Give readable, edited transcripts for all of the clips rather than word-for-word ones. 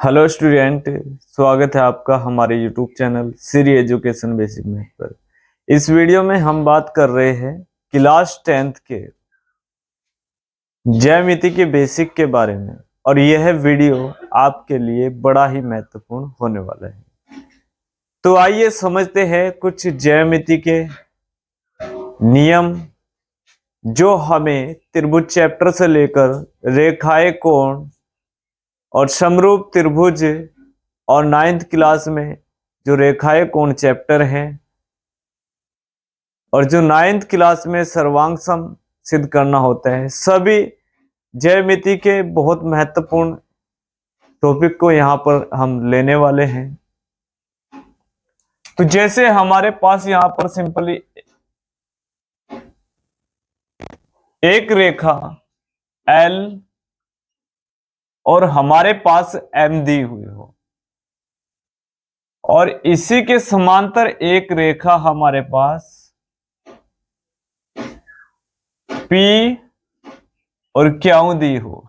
Hello student. स्वागत है आपका हमारे YouTube channel Shri education basic math पर। इस वीडियो में हम बात कर रहे हैं क्लास 10th के ज्यामिति के बेसिक के बारे में, और यह वीडियो आपके लिए बड़ा ही महत्वपूर्ण होने वाला है। तो आइए समझते हैं कुछ ज्यामिति के नियम जो हमें त्रिभुज चैप्टर से लेकर रेखाएं, कोण और समरूप त्रिभुज और 9th क्लास में जो रेखाएं कोण चैप्टर हैं, और जो 9th क्लास में सर्वांग सम सिद्ध करना होता है, सभी ज्यामिति के बहुत महत्वपूर्ण टॉपिक को यहां पर हम लेने वाले हैं। तो जैसे हमारे पास यहां पर सिंपली एक रेखा L और हमारे पास M दी हुई हो, और इसी के समांतर एक रेखा हमारे पास P और Q दी हो।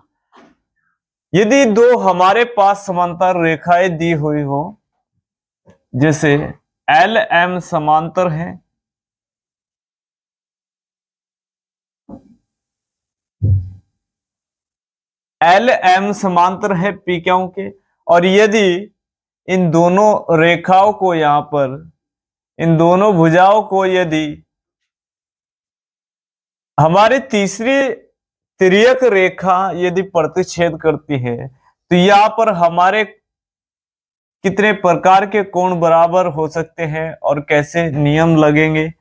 यदि दो हमारे पास समांतर रेखाएं दी हुई हो, जैसे L M समांतर है, L M समांतर है P Q के, और यदि इन दोनों रेखाओं को यहां पर, इन दोनों भुजाओं को यदि हमारी तीसरी तिर्यक रेखा यदि प्रतिच्छेद करती है, तो यहां पर हमारे कितने प्रकार के कोण बराबर हो सकते हैं और कैसे नियम लगेंगे,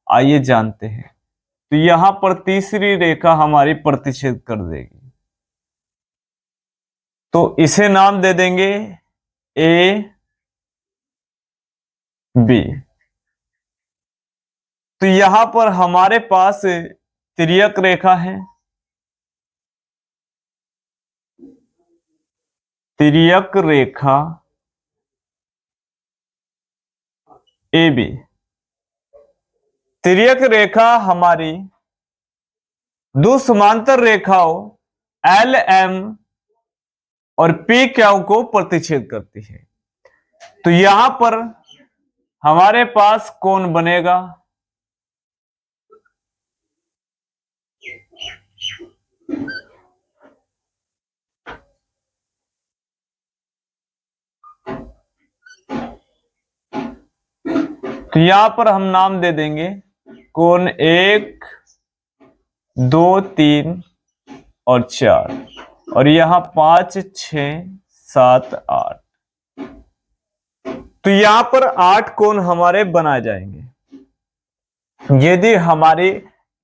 आइए जानते हैं। तो यहां पर तीसरी रेखा हमारी प्रतिच्छेद कर देगी, तो इसे नाम दे देंगे ए बी। तो यहां पर हमारे पास तिर्यक रेखा है, तिर्यक रेखा ए बी। तिर्यक रेखा हमारी दो समांतर रेखाओं एल एम और पी क्यू को प्रतिच्छेद करती है। तो यहां पर हमारे पास कोण बनेगा तो यहां पर हम नाम दे देंगे कोण 1, 2, 3 और 4, और यहां 5, 6, 7, 8। तो यहां पर 8 कोण हमारे बनाए जाएंगे यदि हमारी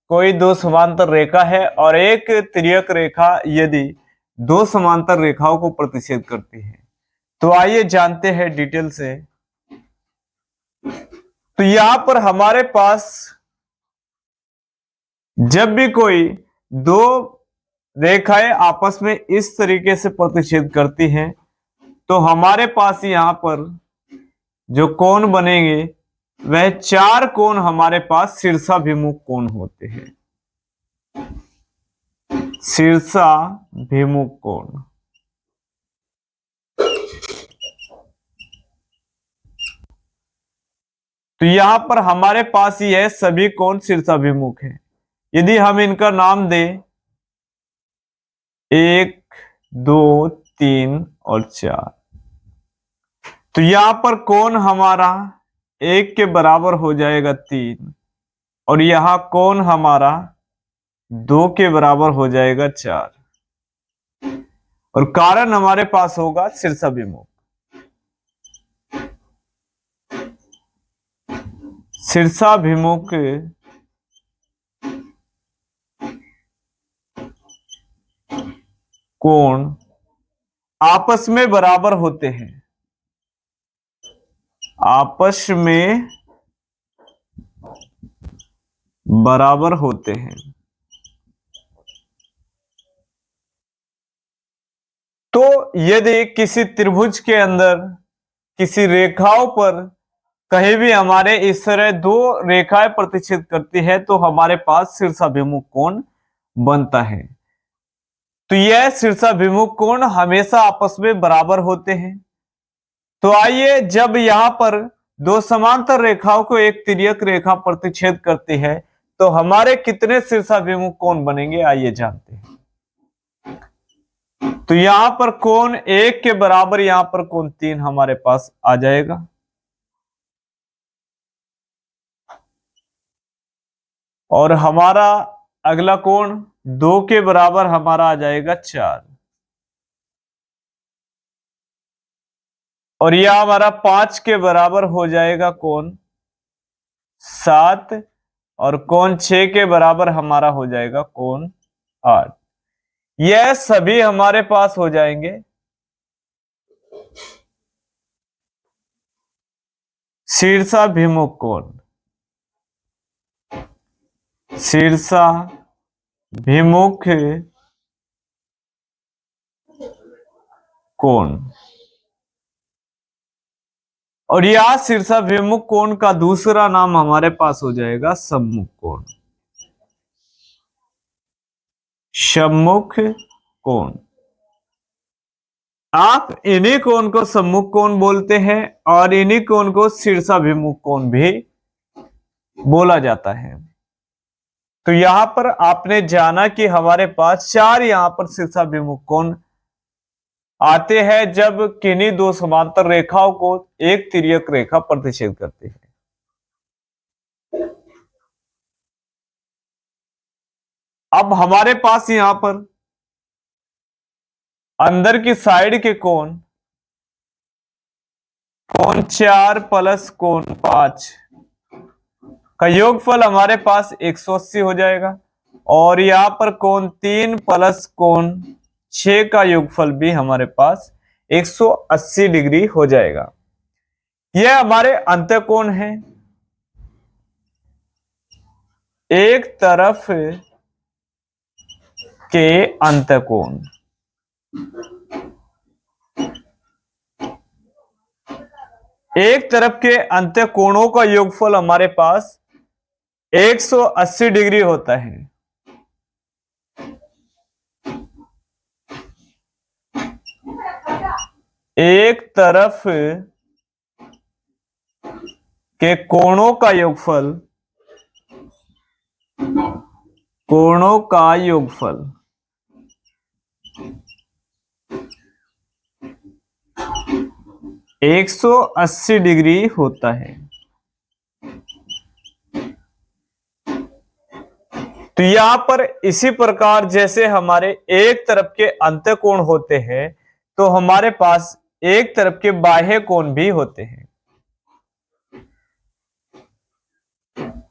कोई दो समांतर रेखा है और एक तिर्यक रेखा यदि दो समांतर रेखाओं को प्रतिच्छेद करती है। तो आइए जानते हैं डिटेल से। तो यहां पर हमारे पास जब भी कोई दो रेखाएं आपस में इस तरीके से प्रतिच्छेद करती हैं, तो हमारे पास यहां पर जो कोण बनेंगे वह 4 कोण हमारे पास शीर्षाभिमुख कोण होते हैं। शीर्षाभिमुख कोण। तो यहां पर हमारे पास यह सभी कोण शीर्षाभिमुख है। यदि हम इनका नाम दें 1, 2, 3 और 4, तो यहां पर कोण हमारा 1 के बराबर हो जाएगा 3, और यहां कोण हमारा 2 के बराबर हो जाएगा 4, और कारण हमारे पास होगा शीर्षाभिमुख। शीर्षाभिमुख कोण आपस में बराबर होते हैं, आपस में बराबर होते हैं। तो यदि किसी त्रिभुज के अंदर किसी रेखाओं पर कहीं भी हमारे इस तरह दो रेखाएं प्रतिच्छेद करती है, तो हमारे पास शीर्षाभिमुख कोण बनता है। तो यह शीर्षाभिमुख कोण हमेशा आपस में बराबर होते हैं। तो आइए, जब यहां पर दो समांतर रेखाओं को एक तिर्यक रेखा प्रतिच्छेद करती है तो हमारे कितने शीर्षाभिमुख कोण बनेंगे, आइए जानते हैं। तो यहां पर कोण 1 के बराबर, यहां पर कोण 3 हमारे पास आ जाएगा। और हमारा अगला कोण 2 के बराबर हमारा आ जाएगा 4। और यह हमारा 5 के बराबर हो जाएगा कोण 7। और कोण 6 के बराबर हमारा हो जाएगा कोण 8। यह सभी हमारे पास हो जाएंगे शीर्षाभिमुख कोण। शीर्षाभिमुख कोण। और यह शीर्षाभिमुख कोण का दूसरा नाम हमारे पास हो जाएगा सम्मुख कोण। सम्मुख कोण। आप इन्हीं कोण को सम्मुख कोण बोलते हैं और इन्हीं कोण को शीर्षाभिमुख कोण भी बोला जाता है। तो यहां पर आपने जाना कि हमारे पास 4 यहां पर शीर्षाभिमुख कोण आते हैं जब किन्हीं दो समांतर रेखाओं को एक तिर्यक रेखा प्रतिच्छेद करती है। अब हमारे पास यहां पर अंदर की साइड के कोण 4 प्लस कोण 5 का योगफल हमारे पास 180 हो जाएगा। और यहां पर कोण 3 प्लस कोण 6 का योगफल भी हमारे पास 180 डिग्री हो जाएगा। यह हमारे अंतःकोण है। एक तरफ के अंतःकोण। एक तरफ के अंतःकोणों का योगफल हमारे पास 180 डिग्री होता है। एक तरफ के कोणों का योगफल 180 डिग्री होता है। तो यहां पर इसी प्रकार जैसे हमारे एक तरफ के अंतःकोण होते हैं तो हमारे पास एक तरफ के बाह्य कोण भी होते हैं।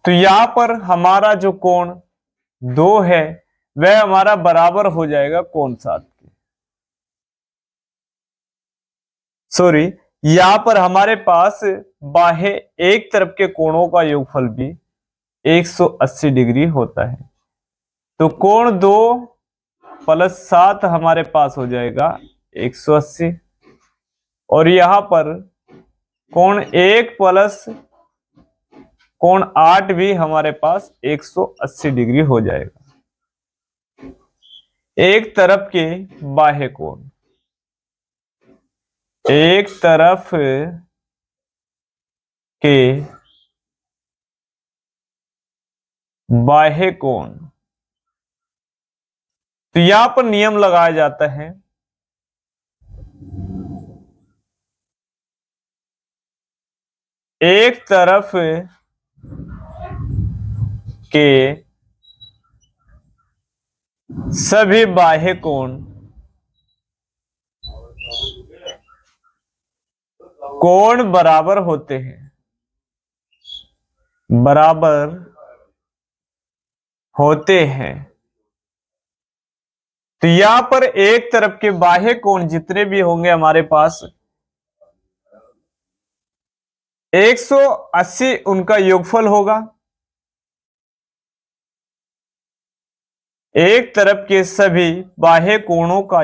तो यहां पर हमारा जो कोण 2 है वह हमारा बराबर हो जाएगा कोण 7 के। सॉरी, यहां पर हमारे पास बाह्य एक तरफ के कोणों का योगफल भी 180 डिग्री होता है। तो कोण 2 प्लस 7 हमारे पास हो जाएगा 180। और यहां पर कोण 1 प्लस कोण 8 भी हमारे पास 180 डिग्री हो जाएगा। एक तरफ के बाह्य कोण, एक तरफ के बाह्य कोण। तो यहां पर नियम लगाया जाता है एक तरफ के सभी बाह्य कोण बराबर होते हैं, बराबर होते हैं। तो यहां पर एक तरफ के बाह्य कोण जितने भी होंगे हमारे पास 180 उनका योगफल होगा। एक तरफ के सभी बाह्य कोणों का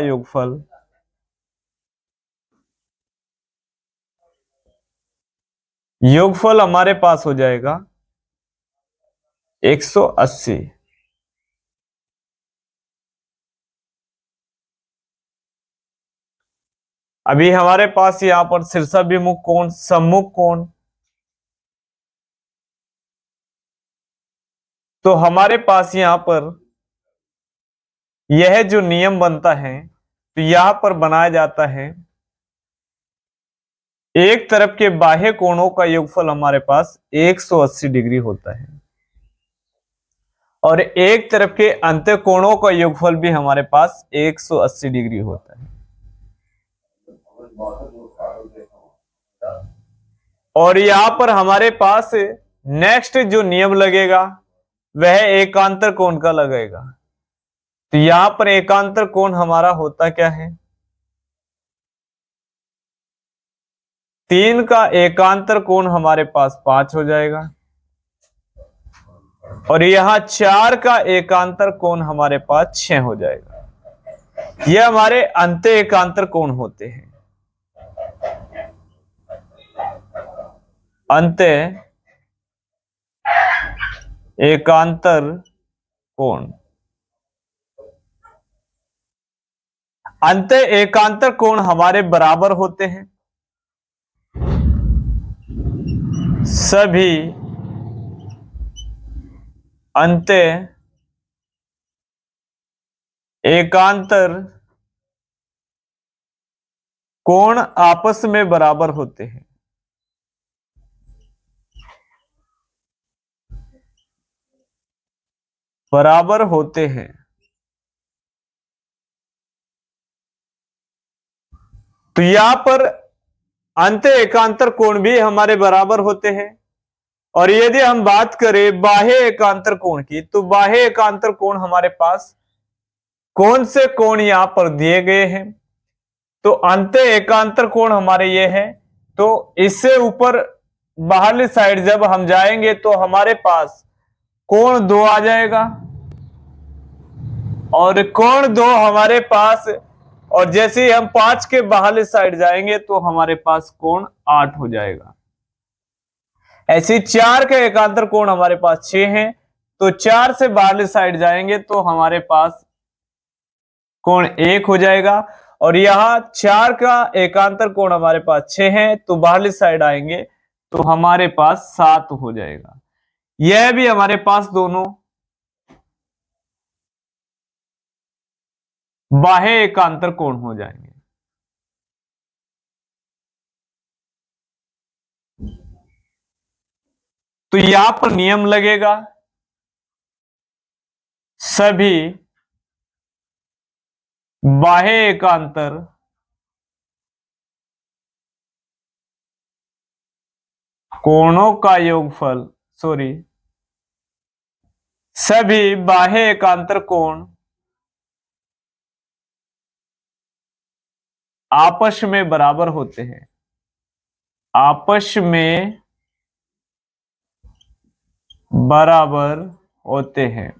योगफल हमारे पास हो जाएगा 180। अभी हमारे पास यहां पर शीर्षाभिमुख कोण, सम्मुख कोण, तो हमारे पास यहां पर यह जो नियम बनता है तो यहां पर बनाया जाता है, एक तरफ के बाह्य कोणों का योगफल हमारे पास 180 डिग्री होता है और एक तरफ के अंत्य कोणों का योगफल भी हमारे पास 180 डिग्री होता है। और यहां पर हमारे पास नेक्स्ट जो नियम लगेगा वह एकांतर कोण का लगेगा। तो यहां पर एकांतर कोण हमारा होता क्या है, 3 का एकांतर कोण हमारे पास 5 हो जाएगा और यहां 4 का एकांतर कोण हमारे पास 6 हो जाएगा। यह हमारे अंत्य एकांतर कोण होते हैं। अंत्य एकांतर कोण, अंत्य एकांतर कोण हमारे बराबर होते हैं। सभी अंत्य एकांतर कोण आपस में बराबर होते हैं। बराबर होते हैं। तो यहां पर अंत्य एकांतर कोण भी हमारे बराबर होते हैं। और यदि हम बात करें बाह्य एकांतर कोण की, तो बाह्य एकांतर कोण हमारे पास कौन से कोण यहां पर दिए गए हैं, तो अंत्य एकांतर कोण हमारे ये है। तो इससे ऊपर बाहरली साइड जब हम जाएंगे तो हमारे पास कोण 2 आ जाएगा और कोण 2 हमारे पास, और जैसे ही हम 5 के बाहरली साइड जाएंगे तो हमारे पास कोण 8 हो जाएगा। ऐसे 4 के एकांतर कोण हमारे पास 6 हैं, तो 4 से बाहरली साइड जाएंगे तो हमारे पास कोण 1 हो जाएगा और यहां 4 का एकांतर कोण हमारे पास 6 है, तो बाहरली साइड आएंगे तो हमारे पास 7 हो जाएगा। यह भी हमारे पास दोनों बाह्य एकांतर कोण हो जाएंगे। तो यहां पर नियम लगेगा, सभी बाह्य एकांतर कोणों का योगफल, सभी बाह्य एकांतर कोण आपस में बराबर होते हैं। आपस में बराबर होते हैं।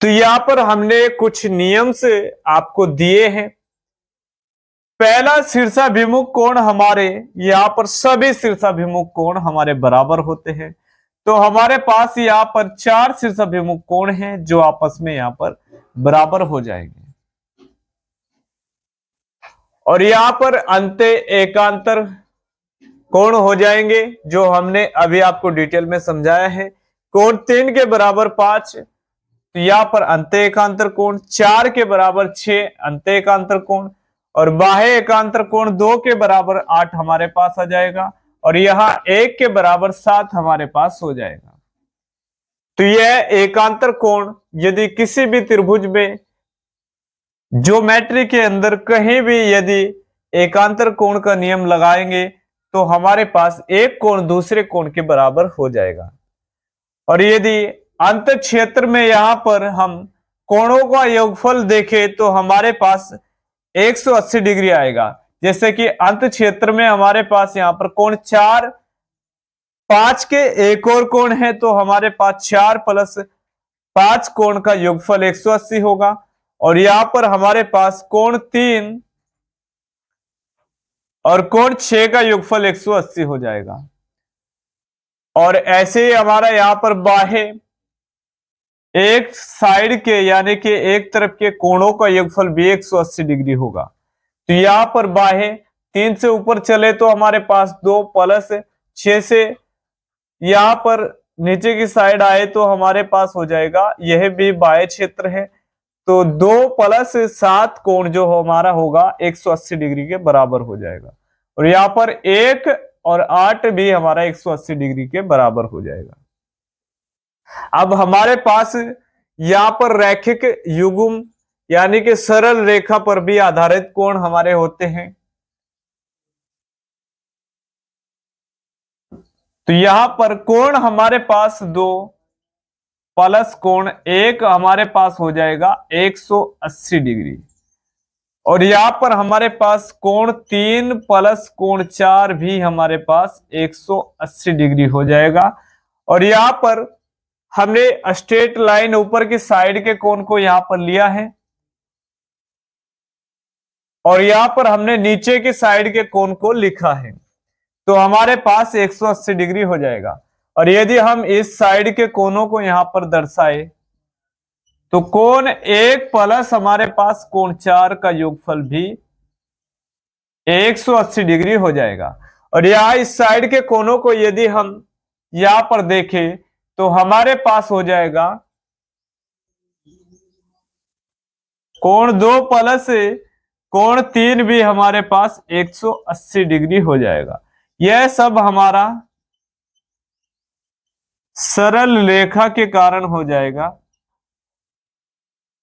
तो यहां पर हमने कुछ नियम से आपको दिए हैं। पहला, शीर्षाभिमुख कोण हमारे यहां पर सभी शीर्षाभिमुख कोण हमारे बराबर होते हैं। तो हमारे पास यहां पर 4 शीर्षाभिमुख कोण हैं जो आपस में यहां पर बराबर हो जाएंगे। और यहां पर अंत्य एकांतर कोण हो जाएंगे जो हमने अभी आपको डिटेल में समझाया है। कोण 3 के बराबर 5, तो यहां पर अंत्य एकांतर कोण, 4 के बराबर 6 अंत्य एकांतर कोण, और बाह्य एकांतर कोण 2 के बराबर 8 हमारे पास आ जाएगा और यहां 1 के बराबर 7 हमारे पास हो जाएगा। तो यह एकांतर कोण यदि किसी भी त्रिभुज में ज्योमेट्री के अंदर कहीं भी यदि एकांतर कोण का नियम लगाएंगे तो हमारे पास एक कोण दूसरे कोण के बराबर हो जाएगा। और यदि अंत क्षेत्र में यहां पर हम कोणों का योगफल देखें तो हमारे पास 180 डिग्री आएगा। जैसे कि अंत क्षेत्र में हमारे पास यहां पर कोण 4, 5 के एक और कोण है तो हमारे पास 4 प्लस 5 कोण का योगफल 180 होगा। और यहां पर हमारे पास कोण 3 और कोण 6 का योगफल 180 हो जाएगा। और ऐसे ही हमारा यहां पर बाह्य एक साइड के यानी कि एक तरफ के कोणों का योगफल भी 180 डिग्री होगा। तो यहां पर बाह्य 3 से ऊपर चले तो हमारे पास 2 प्लस 6 से यहां पर नीचे की साइड आए तो हमारे पास हो जाएगा, यह भी बाह्य क्षेत्र है, तो 2 प्लस 7 कोण जो हमारा होगा 180 डिग्री के बराबर हो जाएगा। और यहां पर 1 और 8 भी हमारा 180 डिग्री के बराबर हो जाएगा। अब हमारे पास यहां पर रैखिक युग्म यानी कि सरल रेखा पर भी आधारित कोण हमारे होते हैं। तो यहां पर कोण हमारे पास 2 प्लस कोण 1 हमारे पास हो जाएगा 180 डिग्री, और यहां पर हमारे पास कोण 3 प्लस कोण 4 भी हमारे पास 180 डिग्री हो जाएगा। और यहां पर हमने स्ट्रेट लाइन ऊपर की साइड के कोण को यहां पर लिया है, और यहां पर हमने नीचे की साइड के कोण को लिखा है, तो हमारे पास 180 डिग्री हो जाएगा। और यदि हम इस साइड के कोणों को यहां पर दर्शाए तो कोण 1 प्लस हमारे पास कोण 4 का योगफल भी 180 डिग्री हो जाएगा। और यहां इस साइड के कोणों को यदि हम यहां पर देखें तो हमारे पास हो जाएगा कोण 2 प्लस कोण 3 भी हमारे पास 180 डिग्री हो जाएगा। यह सब हमारा सरल रेखा के कारण हो जाएगा।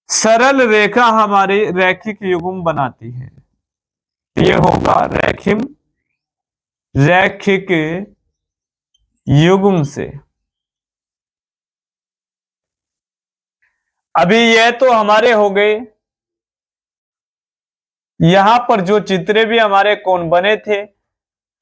सरल रेखा हमारी रैखिक युग्म बनाती है, ये होगा रैखिक युग्म से। अभी ये तो हमारे हो गए, यहां पर जो चित्रे भी हमारे कोण बने थे,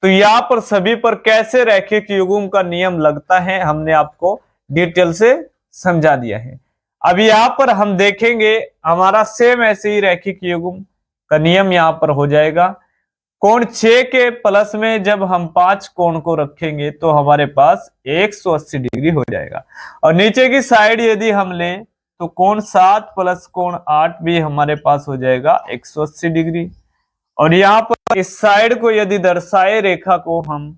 तो यहां पर सभी पर कैसे रैखिक युग्म का नियम लगता है हमने आपको डिटेल से समझा दिया है। अब यहां पर हम देखेंगे हमारा सेम ऐसे ही रैखिक युग्म का नियम यहां पर हो जाएगा। कोण 6 के प्लस में जब हम 5 कोण को रखेंगे तो हमारे पास 180 डिग्री हो जाएगा। और नीचे की साइड यदि हम लें तो कोण 7 प्लस कोण 8 भी हमारे पास हो जाएगा 180 डिग्री। और यहां पर इस साइड को यदि दर्शाए रेखा को हम,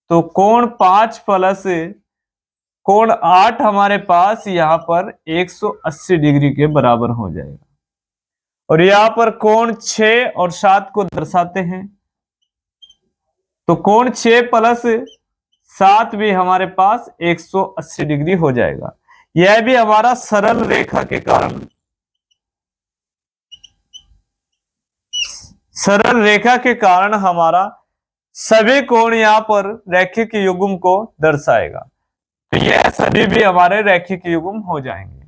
तो कोण 5 प्लस कोण 8 हमारे पास यहां पर 180 डिग्री के बराबर हो जाएगा। और यहां पर कोण 6 और 7 को दर्शाते हैं, तो कोण 6 प्लस 7 भी हमारे पास 180 डिग्री हो जाएगा। यह भी हमारा सरल रेखा के कारण, सरल रेखा के कारण हमारा सभी कोण यहां पर रैखिक युग्म को दर्शाएगा। तो यह सभी भी हमारे रैखिक युग्म हो जाएंगे।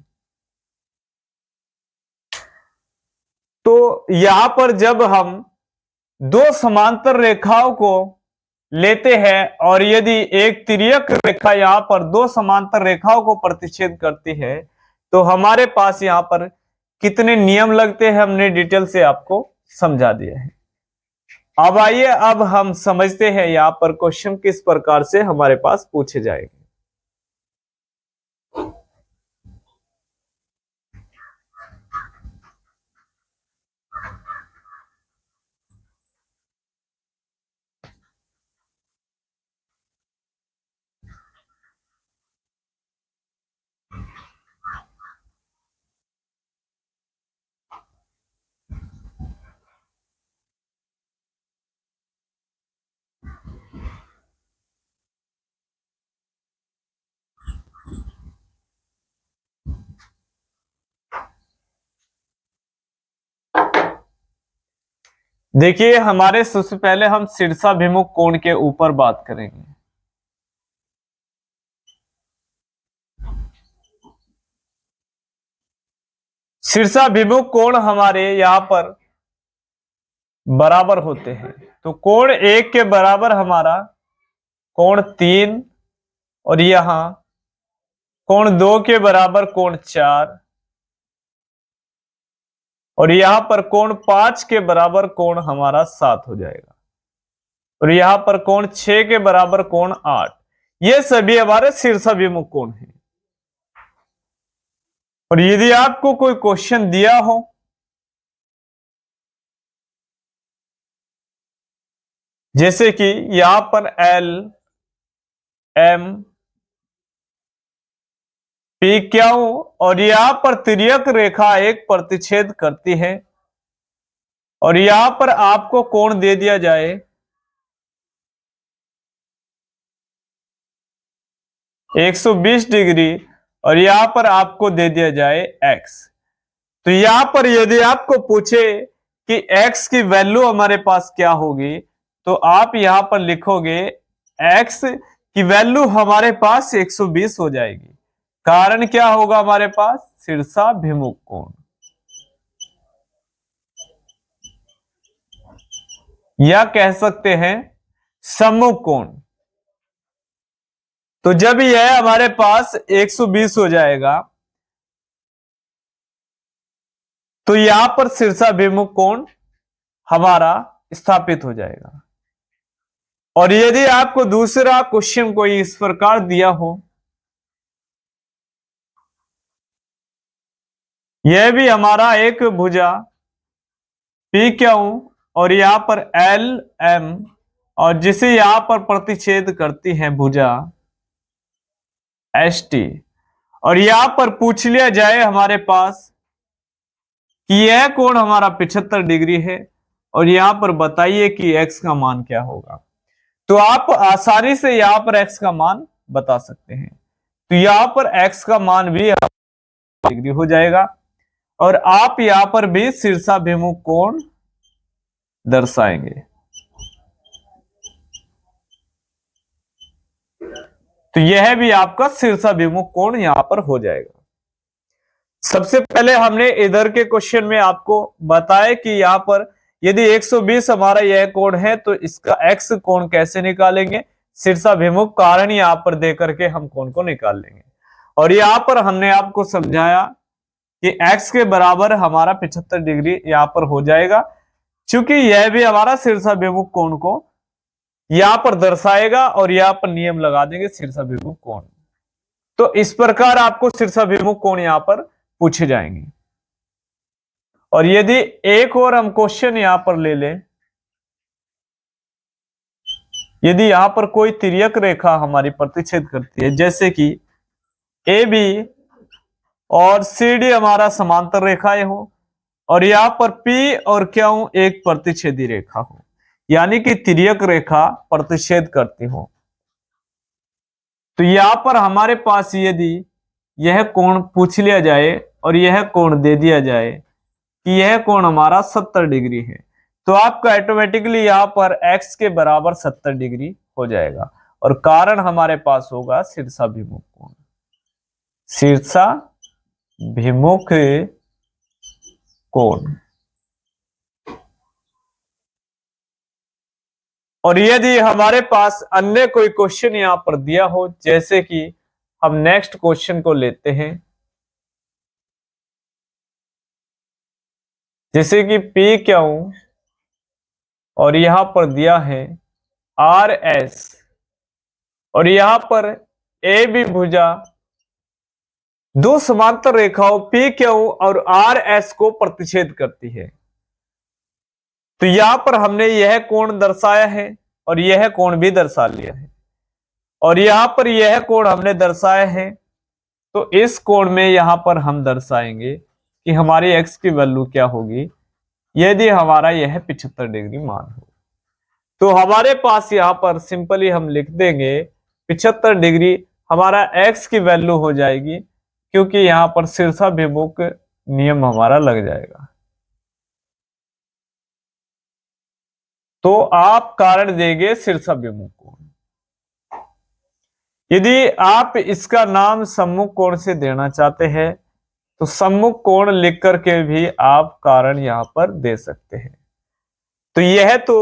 तो यहां पर जब हम दो समांतर रेखाओं को लेते हैं और यदि एक तिर्यक रेखा यहां पर दो समांतर रेखाओं को प्रतिच्छेद करती है, तो हमारे पास यहां पर कितने नियम लगते हैं हमने डिटेल से आपको समझा दिया है। अब आइए अब हम समझते हैं यहां पर क्वेश्चन किस प्रकार से हमारे पास पूछे जाएंगे। देखिए हमारे सबसे पहले हम शीर्षाभिमुख कोण के ऊपर बात करेंगे। शीर्षाभिमुख कोण हमारे यहां पर बराबर होते हैं, तो कोण 1 के बराबर हमारा कोण 3, और यहां कोण 2 के बराबर कोण 4, और यहां पर कोण 5 के बराबर कोण हमारा 7 हो जाएगा, और यहां पर कोण 6 के बराबर कोण 8। ये सभी हमारे शीर्षाभिमुख कोण हैं। और यदि आपको कोई क्वेश्चन दिया हो, जैसे कि यहां पर एल एम पी क्यू और यहां पर तिर्यक रेखा एक प्रतिच्छेद करती है और यहां पर आपको कोण दे दिया जाए 120 डिग्री और यहां पर आपको दे दिया जाए एक्स। तो यहां पर यदि आपको पूछे कि एक्स की वैल्यू हमारे पास क्या होगी, तो आप यहां पर लिखोगे एक्स की वैल्यू हमारे पास 120 हो जाएगी। कारण क्या होगा हमारे पास? शीर्षाभिमुख कोण, या कह सकते हैं सम्मुख कोण। तो जब यह हमारे पास 120 हो जाएगा तो यहां पर शीर्षाभिमुख कोण हमारा स्थापित हो जाएगा। और यदि आपको दूसरा क्वेश्चन कोई इस प्रकार दिया हो, यह भी हमारा एक भुजा पी क्यू और यहां पर एल एम और जिसे यहां पर प्रतिच्छेद करती है भुजा एस टी, और यहां पर पूछ लिया जाए हमारे पास कि यह कोण हमारा 75 डिग्री है और यहां पर बताइए कि एक्स का मान क्या होगा, तो आप आसानी से यहां पर एक्स का मान बता सकते हैं। तो यहां पर एक्स का मान भी डिग्री हो जाएगा और आप यहां पर भी शीर्षाभिमुख कोण दर्शाएंगे। तो यह भी आपका शीर्षाभिमुख कोण यहां पर हो जाएगा। सबसे पहले हमने इधर के क्वेश्चन में आपको बताया कि यहां पर यदि 120 हमारा यह कोण है तो इसका एक्स कोण कैसे निकालेंगे, शीर्षाभिमुख कारण यहां पर दे करके हम कोण को निकाल लेंगे। और यहां पर हमने आपको समझाया कि एक्स के बराबर हमारा 75 डिग्री यहां पर हो जाएगा, क्योंकि यह भी हमारा शीर्षाभिमुख कोण को यहां पर दर्शाएगा और यहां पर नियम लगा देंगे शीर्षाभिमुख कोण। तो इस प्रकार आपको शीर्षाभिमुख कोण यहां पर पूछे जाएंगे। और यदि एक और हम क्वेश्चन यहां पर ले लें, यदि यहां पर कोई तिर्यक रेखा हमारी प्रतिच्छेद करती है, जैसे कि ए बी और सी डी हमारा समांतर रेखाएं हो और यहां पर पी और क्यू एक प्रतिच्छेदी रेखा हो, यानी कि तिर्यक रेखा प्रतिच्छेद करती हो, तो यहां पर हमारे पास यदि यह कोण पूछ लिया जाए और यह कोण दे दिया जाए कि यह कोण हमारा 70 डिग्री है, तो आपका ऑटोमेटिकली यहां पर x के बराबर 70 डिग्री हो जाएगा और कारण हमारे पास होगा शीर्षाभिमुख कोण। शीर्षाभिमुख कोण। और यदि हमारे पास अन्य कोई क्वेश्चन यहां पर दिया हो, जैसे कि हम नेक्स्ट क्वेश्चन को लेते हैं, जैसे कि पी क्यू और यहां पर दिया है आर एस और यहां पर ए बी भुजा दो समांतर रेखाओं पी क्यू और आर एस को प्रतिच्छेद करती है। तो यहां पर हमने यह कोण दर्शाया है और यह कोण भी दर्शा लिया है और यहां पर यह कोण हमने दर्शाया है, तो इस कोण में यहां पर हम दर्शाएंगे कि हमारी एक्स की वैल्यू क्या होगी यदि हमारा यह 75 डिग्री मान हो। तो हमारे पास यहां पर सिंपली हम लिख देंगे 75 डिग्री हमारा एक्स की वैल्यू हो जाएगी, क्योंकि यहां पर शीर्षाभिमुख नियम हमारा लग जाएगा। तो आप कारण देंगे शीर्षाभिमुख कोण। यदि आप इसका नाम सम्मुख कोण से देना चाहते हैं तो सम्मुख कोण लिख करके भी आप कारण यहां पर दे सकते हैं। तो यह तो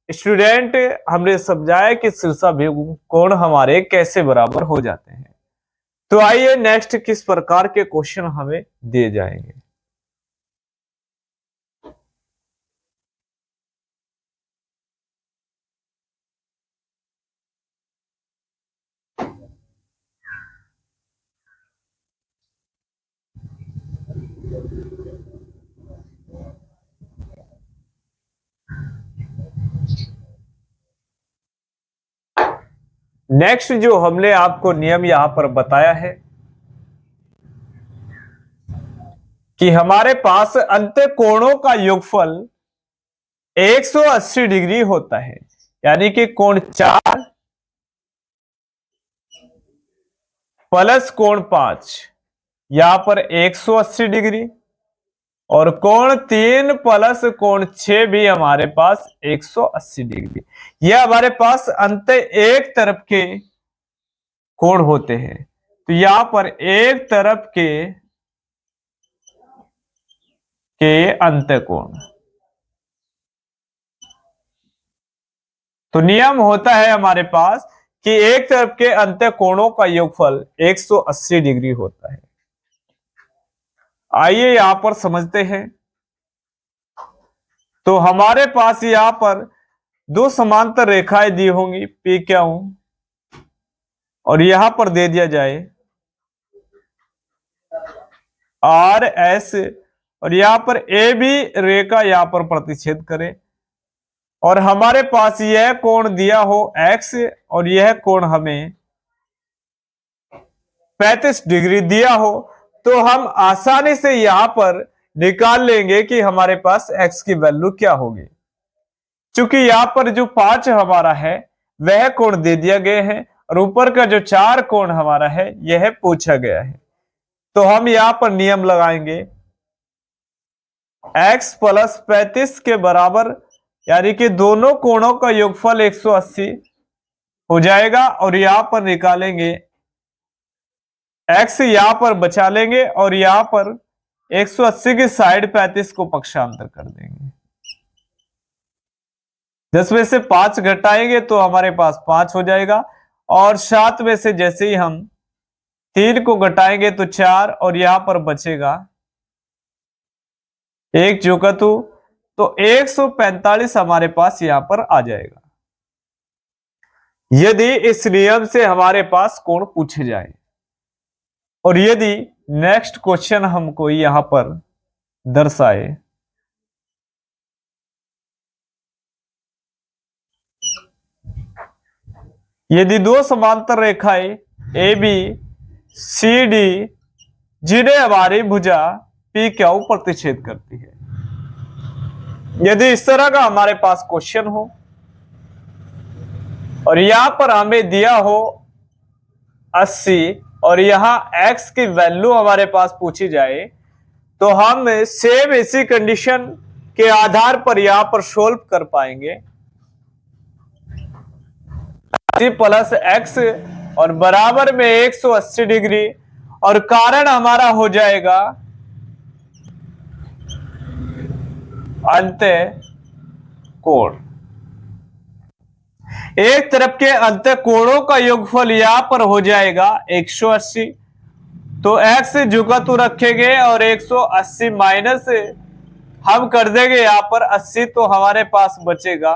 स्टूडेंट हमने समझाया कि शीर्षाभिमुख कोण हमारे कैसे बराबर हो जाते हैं। तो आइए नेक्स्ट किस प्रकार के क्वेश्चन हमें दिए जाएंगे। नेक्स्ट जो हमने आपको नियम यहां पर बताया है कि हमारे पास अंत्य कोणों का योगफल 180 डिग्री होता है, यानी कि कोण 4 प्लस कोण 5 यहां पर 180 डिग्री, और कोण 3 प्लस कोण 6 भी हमारे पास 180 डिग्री। यह हमारे पास अंत्य एक तरफ के कोण होते हैं। तो यहां पर एक तरफ के अंत्य कोण, तो नियम होता है हमारे पास कि एक तरफ के अंत्य कोणों का योगफल 180 डिग्री होता है। आइए यहां पर समझते हैं। तो हमारे पास यहां पर दो समांतर रेखाएं दी होंगी पी क्यू, और यहां पर दे दिया जाए आर एस, और यहां पर ए बी रेखा यहां पर प्रतिच्छेद करे, और हमारे पास यह कोण दिया हो एक्स, और यह कोण हमें 35 डिग्री दिया हो, तो हम आसानी से यहां पर निकाल लेंगे कि हमारे पास एक्स की वैल्यू क्या होगी। क्योंकि यहां पर जो 5 हमारा है वह कोण दे दिया गया है, और ऊपर का जो 4 कोण हमारा है यह पूछा गया है। तो हम यहां पर नियम लगाएंगे x प्लस 35 के बराबर, यानी कि दोनों कोणों का योगफल 180 हो जाएगा, और यहां पर निकालेंगे x, यहां पर बचा लेंगे, और यहां पर 180 की साइड 35 को पक्षांतर कर देंगे। 10 में से 5 घटाएंगे तो हमारे पास 5 हो जाएगा, और 7 में से जैसे ही हम 3 को घटाएंगे तो 4, और यहां पर बचेगा 1 जोकतु, तो 145 हमारे पास यहां पर आ जाएगा, यदि इस नियम से हमारे पास कोण पूछे जाए। और यदि नेक्स्ट क्वेश्चन हमको यहां पर दर्शाए यदि दो समांतर रेखाएं ए बी सी डी जिन्हें हमारी भुजा पी क्यू प्रतिच्छेद करती है, यदि इस तरह का हमारे पास क्वेश्चन हो और यहां पर हमें दिया हो 80 और यहां x की वैल्यू हमारे पास पूछी जाए, तो हम सेम इसी कंडीशन के आधार पर यहां पर सोल्व कर पाएंगे। 80 प्लस एक्स और बराबर में 180 डिग्री, और कारण हमारा हो जाएगा अंत्य कोण। एक तरफ के अंत्य कोणों का योगफल यहां पर हो जाएगा 180, तो x झुकतु रखेंगे और 180 माइनस हम कर देंगे यहां पर 80, तो हमारे पास बचेगा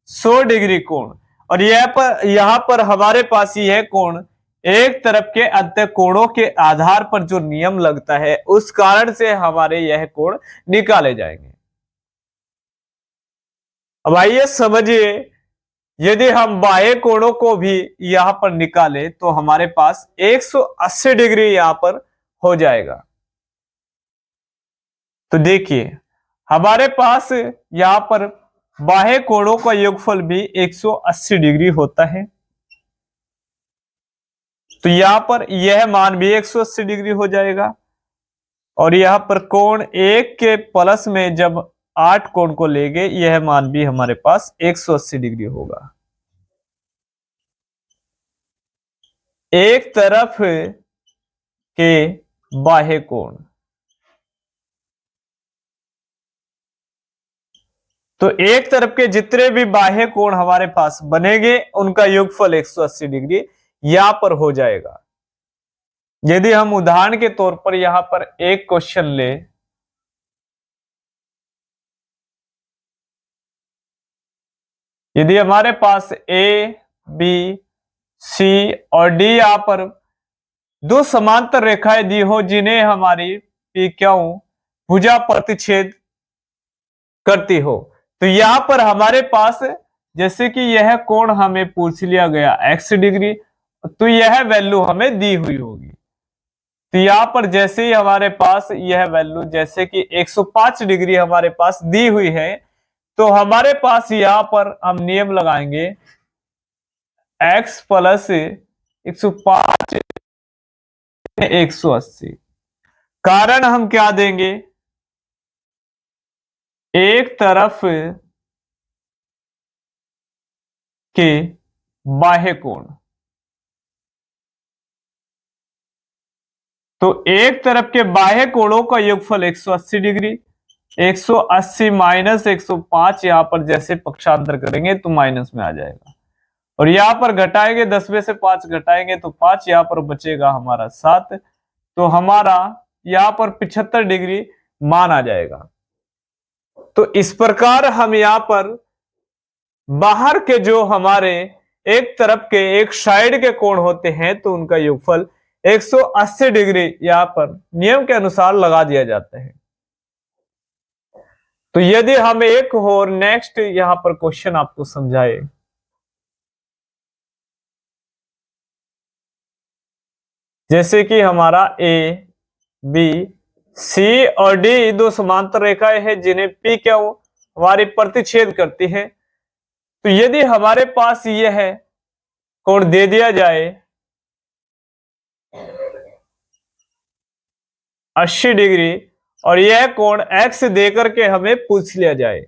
100 डिग्री कोण। और यहां पर हमारे पास यह कोण एक तरफ के अंत्य कोणों के आधार पर जो नियम लगता है उस कारण से हमारे यह कोण निकाले जाएंगे। अब आइए समझिए, यदि हम बाह्य कोणों को भी यहां पर निकाले तो हमारे पास 180 डिग्री यहां पर हो जाएगा। तो देखिए हमारे पास यहां पर बाह्य कोणों का योगफल भी 180 डिग्री होता है, तो यहां पर यह मान भी 180 डिग्री हो जाएगा, और यहां पर कोण 1 के प्लस में जब 8 कोण को लेंगे यह मान भी हमारे पास 180 डिग्री होगा। एक तरफ के बाह्य कोण, तो एक तरफ के जितने भी बाह्य कोण हमारे पास बनेंगे उनका योगफल 180 डिग्री यहां पर हो जाएगा। यदि हम उदाहरण के तौर पर यहां पर एक क्वेश्चन ले, यदि हमारे पास ए बी सी और डी यहां पर दो समांतर रेखाएं दी हो जिन्हें हमारी पी क्यू भुजा प्रतिच्छेद करती हो। तो यहां पर हमारे पास जैसे कि यह कोण हमें पूछ लिया गया x डिग्री, तो यह वैल्यू हमें दी हुई होगी। तो यहां पर जैसे ही हमारे पास यह वैल्यू जैसे कि 105 डिग्री हमारे पास दी हुई है, तो हमारे पास यहां पर हम नियम लगाएंगे x प्लस 105 180। कारण हम क्या देंगे, एक तरफ के बाह्य कोण, तो एक तरफ के बाह्य कोणों का योगफल 180 डिग्री, 180 माइनस 105 यहां पर जैसे पक्षांतर करेंगे तो माइनस में आ जाएगा, और यहां पर घटाएंगे 10 में से 5 घटाएंगे तो 5 यहां पर बचेगा हमारा 7, तो हमारा यहां पर 75 डिग्री मान आ जाएगा। तो इस प्रकार हम यहां पर बाहर के जो हमारे एक तरफ के एक साइड के कोण होते हैं तो उनका योगफल 180 डिग्री यहां पर नियम के अनुसार लगा दिया जाता है। तो यदि हम एक और नेक्स्ट यहां पर क्वेश्चन आपको समझाए, जैसे कि हमारा ए बी सी और डी दो समांतर रेखाएं हैं जिन्हें पी क्यू हमारी प्रतिच्छेद करती है। तो यदि हमारे पास यह कोण दे दिया जाए 80 डिग्री और यह कोण x दे करके हमें पूछ लिया जाए,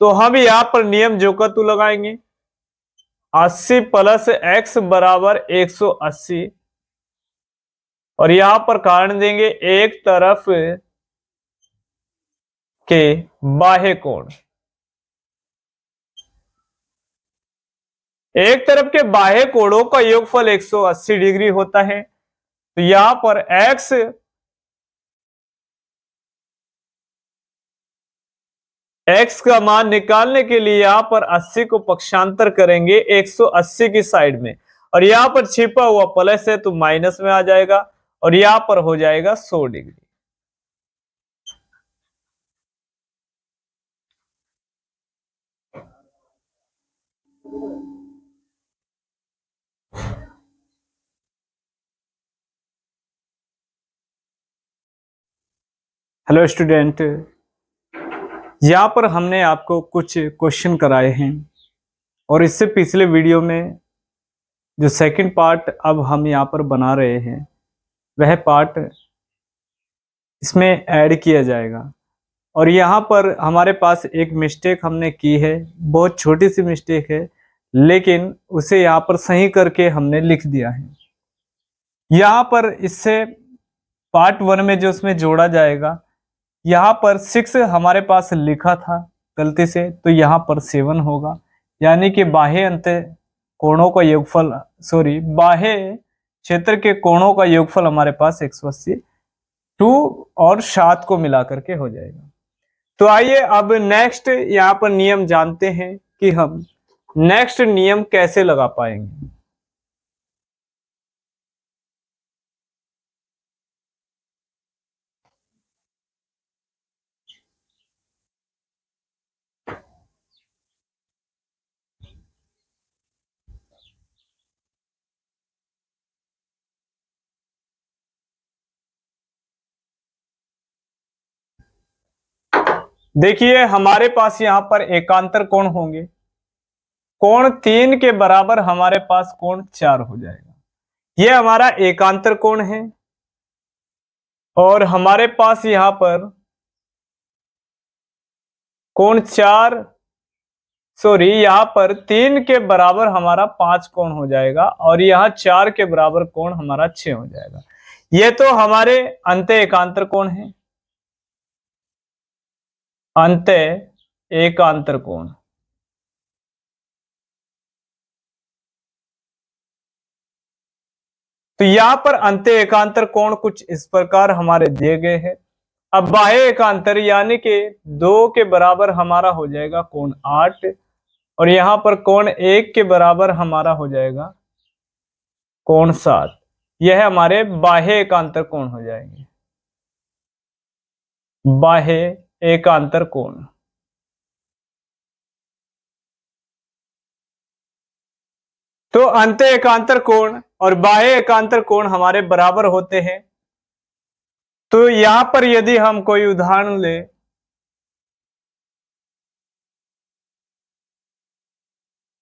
तो हम यहां पर नियम जो का तू लगाएंगे 80 प्लस x बराबर 180, और यहां पर कारण देंगे एक तरफ के बाह्य कोण, एक तरफ के बाह्य कोणों का योगफल 180 डिग्री होता है। तो यहां पर x का मान निकालने के लिए यहां पर 80 को पक्षांतर करेंगे 180 की साइड में, और यहां पर छिपा हुआ प्लस है तो माइनस में आ जाएगा, और यहां पर हो जाएगा 100 डिग्री। हेलो स्टूडेंट, यहां पर हमने आपको कुछ क्वेश्चन कराए हैं, और इससे पिछले वीडियो में जो सेकंड पार्ट अब हम यहां पर बना रहे हैं वह पार्ट इसमें ऐड किया जाएगा। और यहाँ पर हमारे पास एक मिस्टेक हमने की है, बहुत छोटी सी मिस्टेक है, लेकिन उसे यहाँ पर सही करके हमने लिख दिया है। यहाँ पर इससे पार्ट 1 में जो उसमें जोड़ा जाएगा, यहाँ पर 6 हमारे पास लिखा था गलती से, तो यहाँ पर 7 होगा, यानी कि बाह्य अंत कोणों का योगफल बाह्य क्षेत्र के कोणों का योगफल हमारे पास 180 2 और 7 को मिला करके हो जाएगा। तो आइए अब नेक्स्ट यहाँ पर नियम जानते हैं कि हम नेक्स्ट नियम कैसे लगा पाएंगे। देखिए हमारे पास यहाँ पर एकांतर कोण होंगे, कोण 3 के बराबर हमारे पास कोण 4 हो जाएगा। यह हमारा एकांतर कोण है, और हमारे पास यहाँ पर कोण 4 यहाँ पर 3 के बराबर हमारा 5 कोण हो जाएगा, और यहाँ 4 के बराबर कोण हमारा 6 हो जाएगा। ये तो हमारे अंत्य एकांतर कोण है, अंत्य एकांतर कोण। तो यहां पर अंत्य एकांतर कोण कुछ इस प्रकार हमारे दिए गए हैं। अब बाह्य एकांतर यानी कि 2 के बराबर हमारा हो जाएगा कोण 8, और यहां पर कोण 1 के बराबर हमारा हो जाएगा कोण 7। यह हमारे बाह्य एकांतर कोण हो जाएंगे। बाह्य एकांतर कोण। तो अंत एकांतर कोण और बाह्य एकांतर कोण हमारे बराबर होते हैं। तो यहां पर यदि हम कोई उदाहरण ले,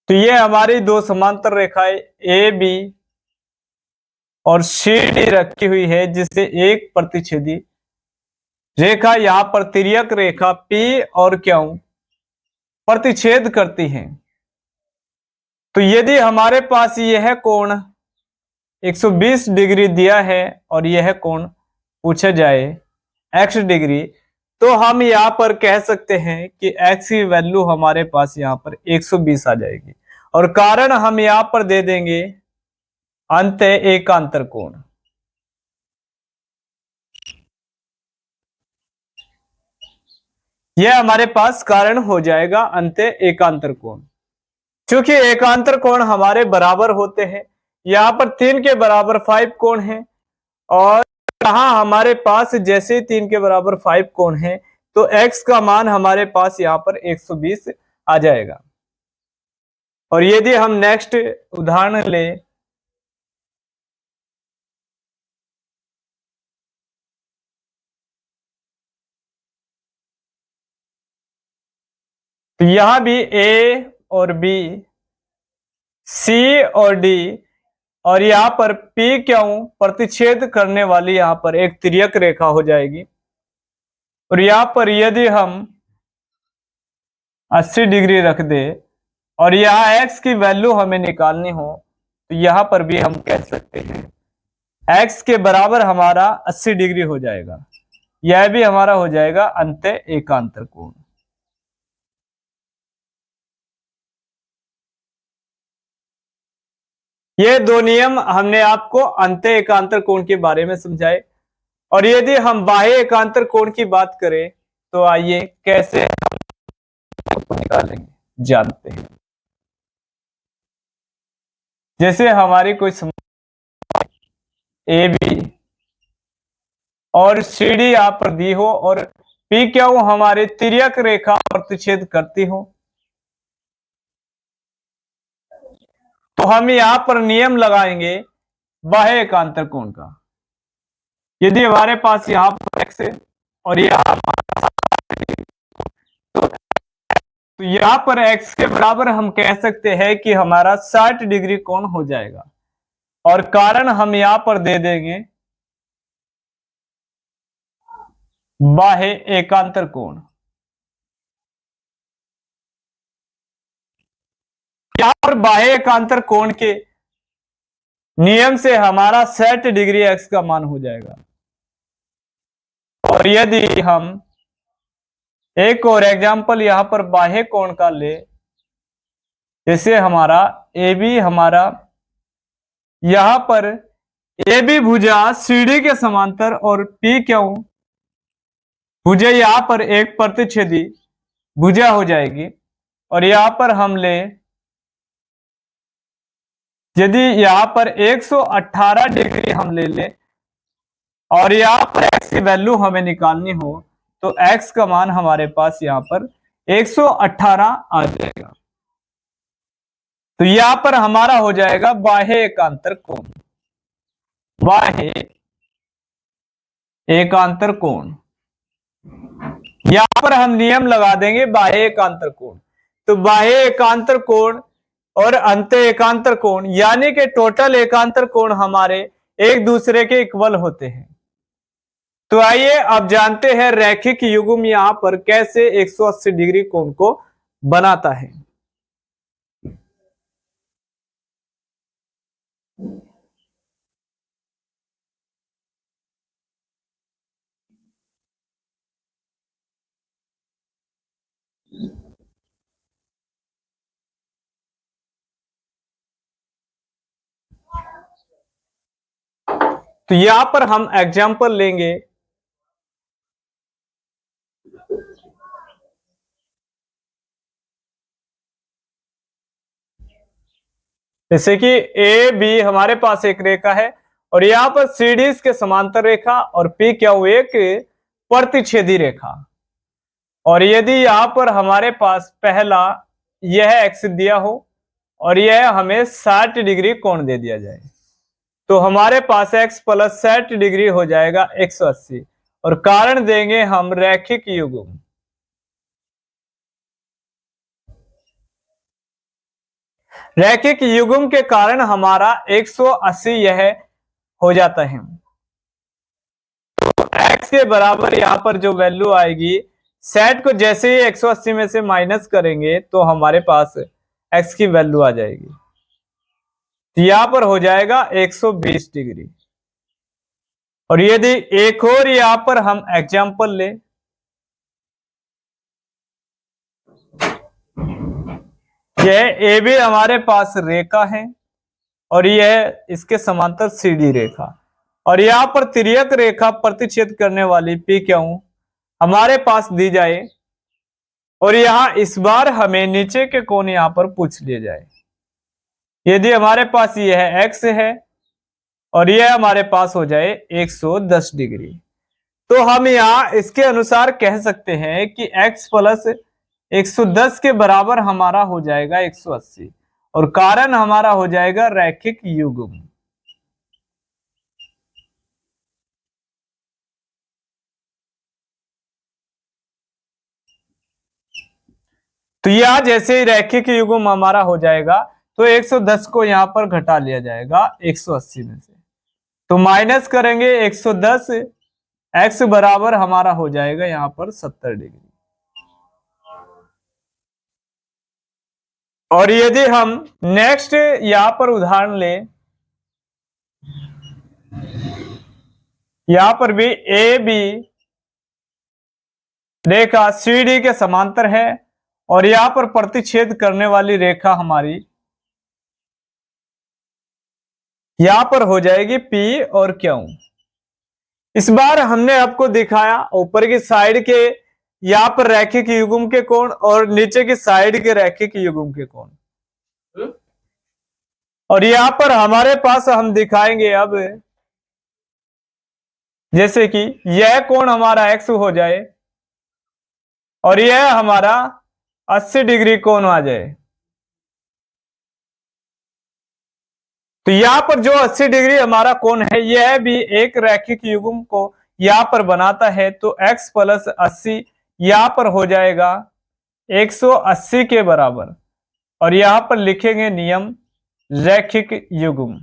तो ये हमारी दो समांतर रेखाएं ए बी और सी डी रखी हुई है, जिससे एक प्रतिच्छेदी रेखा यहां पर तिर्यक रेखा पी और क्यू प्रतिच्छेद करती है। तो यदि हमारे पास यह कोण 120 डिग्री दिया है और यह कोण पूछा जाए x डिग्री, तो हम यहां पर कह सकते हैं कि x की वैल्यू हमारे पास यहां पर 120 आ जाएगी, और कारण हम यहां पर दे देंगे अंत एकांतर कोण। यह हमारे पास कारण हो जाएगा अंत एकांतर कोण। क्योंकि एकांतर कोण हमारे बराबर होते हैं, यहां पर 3 के बराबर 5 कोण है, और यहां हमारे पास जैसे 3 के बराबर 5 कोण है, तो x का मान हमारे पास यहां पर 120 आ जाएगा। और यदि हम नेक्स्ट उदाहरण लें, तो यहां भी a और b, c और d, और यहां पर p क्यू प्रतिच्छेद करने वाली यहां पर एक तिर्यक रेखा हो जाएगी। और यहां पर यदि हम 80 डिग्री रख दे और यहां x की वैल्यू हमें निकालनी हो, तो यहां पर भी हम कह सकते हैं x के बराबर हमारा 80 डिग्री हो जाएगा। यह भी हमारा हो जाएगा अंत एकांतर कोण। ये दो नियम हमने आपको अंत एकांतर कोण के बारे में समझाए। और यदि हम बाह्य एकांतर कोण की बात करें, तो आइए कैसे हम निकालेंगे जानते हैं। जैसे हमारी कोई ए बी और सी डी यहां पर दी हो और पी क्यू हमारे तिर्यक रेखा प्रतिच्छेद करती हो, तो हम यहां पर नियम लगाएंगे बाह्य एकांतर कोण का। यदि हमारे पास यहां पर x है और यहां तो यहां पर x के बराबर हम कह सकते हैं कि हमारा 60 डिग्री कोण हो जाएगा, और कारण हम यहां पर दे देंगे बाह्य एकांतर कोण। यहां पर बाह्य एकांतर कोण के नियम से हमारा 60 डिग्री x का मान हो जाएगा। और यदि हम एक और एग्जांपल यहां पर बाह्य कोण का ले, जैसे हमारा ए बी हमारा यहां पर ए बी भुजा सी डी के समांतर और पी क्यू भुजा यहां पर एक प्रतिच्छेदी भुजा हो जाएगी। और यहां पर हम ले, यदि यहां पर 118 डिग्री हम ले लें और यहां पर x की वैल्यू हमें निकालनी हो, तो x का मान हमारे पास यहां पर 118 आ जाएगा। तो यहां पर हमारा हो जाएगा बाह्य एकांतर कोण। बाह्य एकांतर कोण, यहां पर हम नियम लगा देंगे बाह्य एकांतर कोण। तो बाह्य एकांतर कोण और अंत एकांतर कोण यानी कि टोटल एकांतर कोण हमारे एक दूसरे के इक्वल होते हैं। तो आइए अब जानते हैं रैखिक युग्म यहां पर कैसे 180 डिग्री कोण को बनाता है। तो यहां पर हम एग्जांपल लेंगे, जैसे कि ए बी हमारे पास एक रेखा है और यहां पर सी डी के समांतर रेखा और पी क्यू एक प्रतिच्छेदी रेखा। और यदि यहां पर हमारे पास पहला यह एक्स दिया हो और यह हमें 60 डिग्री कोण दे दिया जाए, तो हमारे पास x प्लस 60 डिग्री हो जाएगा 180। और कारण देंगे हम रैखिक युग्म। रैखिक युग्म के कारण हमारा 180 यह हो जाता है। तो x के बराबर यहां पर जो वैल्यू आएगी, 60 को जैसे ही 180 में से माइनस करेंगे तो हमारे पास x की वैल्यू आ जाएगी। तो यहां पर हो जाएगा 120 डिग्री। और यदि एक और यहां पर हम एग्जांपल ले, यह ए बी हमारे पास रेखा है और यह इसके समांतर सीडी रेखा, और यहां पर तिर्यक रेखा प्रतिच्छेद करने वाली पी क्यू हमारे पास दी जाए, और यहां इस बार हमें नीचे के कोण यहां पर पूछ लिए जाए। यदि हमारे पास यह एक्स है और यह हमारे पास हो जाए 110 डिग्री, तो हम यहां इसके अनुसार कह सकते हैं कि x प्लस 110 के बराबर हमारा हो जाएगा 180, और कारण हमारा हो जाएगा रैखिक युग्म। तो यह जैसे ही रैखिक युग्म हमारा हो जाएगा तो 110 को यहां पर घटा लिया जाएगा 180 में से, तो माइनस करेंगे 110, x बराबर हमारा हो जाएगा यहां पर 70 डिग्री। और यदि हम नेक्स्ट यहां पर उदाहरण लें, यहां पर भी A B Rekha C D के समांतर है और यहां पर प्रतिच्छेद करने वाली रेखा हमारी यहां पर हो जाएगी पी और क्यू। इस बार हमने आपको दिखाया ऊपर की साइड के यहां पर रैखिक युग्म के कोण और नीचे की साइड के रैखिक युग्म के कोण, और यहां पर हमारे पास हम दिखाएंगे अब जैसे कि यह कोण हमारा x हो जाए और यह हमारा 80 डिग्री कोण आ जाए, तो यहां पर जो 80 डिग्री हमारा कोण है यह भी एक रैखिक युग्म को यहां पर बनाता है, तो x प्लस 80 यहां पर हो जाएगा 180 के बराबर, और यहां पर लिखेंगे नियम रैखिक युग्म।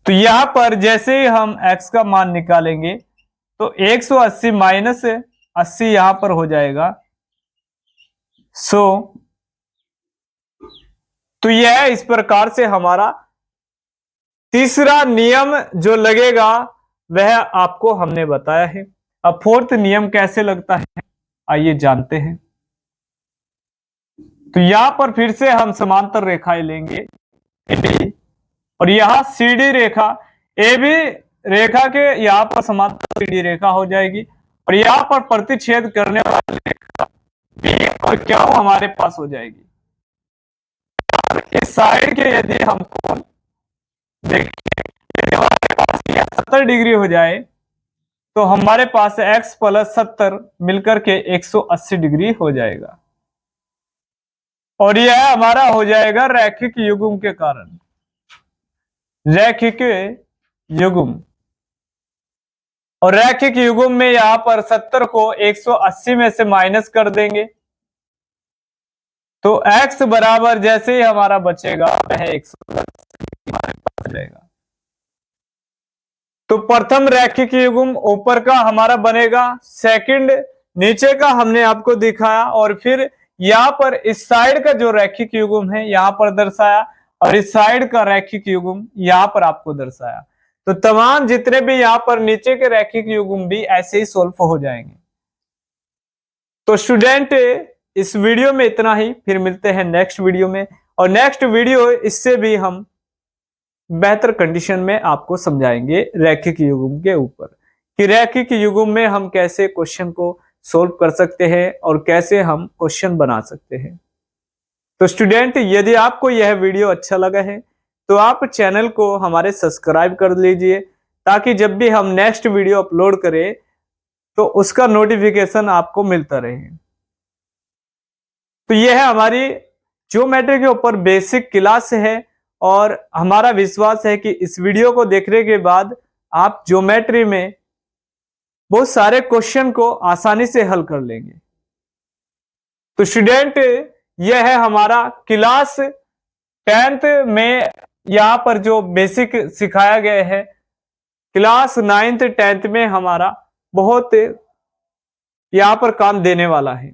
तो यहां पर जैसे ही हम x का मान निकालेंगे तो 180 माइनस 80 यहां पर हो जाएगा 100। तो यह इस प्रकार से हमारा तीसरा नियम जो लगेगा वह आपको हमने बताया है। अब फोर्थ नियम कैसे लगता है आइए जानते हैं। तो यहां पर फिर से हम समांतर रेखाएं लेंगे और यहां सीडी रेखा ए बी रेखा के यहां पर समांतर सीडी रेखा हो जाएगी, और यहां पर प्रतिच्छेद करने वाली रेखा बी और क्यू हमारे पास हो जाएगी। इस साइड के यदि हम कोण देखें, यदि हमारे पास यह 70 डिग्री हो जाए तो हमारे पास x प्लस 70 मिलकर के 180 डिग्री हो जाएगा, और यह हमारा हो जाएगा रैखिक युग्म के कारण रैखिक युग्म। और रैखिक युग्म में यहां पर 70 को 180 में से माइनस कर देंगे, तो x बराबर जैसे ही हमारा बचेगा वह 110 हमारे पास रहेगा। तो प्रथम रैखिक युग्म ऊपर का हमारा बनेगा, सेकंड नीचे का हमने आपको दिखाया, और फिर यहां पर इस साइड का जो रैखिक युग्म है यहां पर दर्शाया, और इस साइड का रैखिक युग्म यहां पर आपको दर्शाया। तो तमाम जितने भी यहां पर नीचे के रैखिक युग्म भी ऐसे ही सोल्व हो जाएंगे। तो स्टूडेंट इस वीडियो में इतना ही, फिर मिलते हैं नेक्स्ट वीडियो में, और नेक्स्ट वीडियो इससे भी हम बेहतर कंडीशन में आपको समझाएंगे रैखिक युग्म के ऊपर कि रैखिक युग्म में हम कैसे क्वेश्चन को सोल्व कर सकते हैं और कैसे हम क्वेश्चन बना सकते हैं। तो स्टूडेंट यदि आपको यह वीडियो अच्छा लगा है तो आप चैनल को हमारे सब्सक्राइब कर लीजिए, ताकि जब भी हम नेक्स्ट वीडियो अपलोड करें तो उसका नोटिफिकेशन आपको मिलता रहे। तो यह है हमारी ज्योमेट्री के ऊपर बेसिक क्लास है और हमारा विश्वास है कि इस वीडियो को देखने के बाद आप ज्योमेट्री में बहुत सारे क्वेश्चन को आसानी से हल कर लेंगे। तो स्टूडेंट, यह है हमारा क्लास 10th में यहाँ पर जो बेसिक सिखाया गया है। क्लास 9th 10th में हमारा बहुत यहाँ पर काम देने वाला है।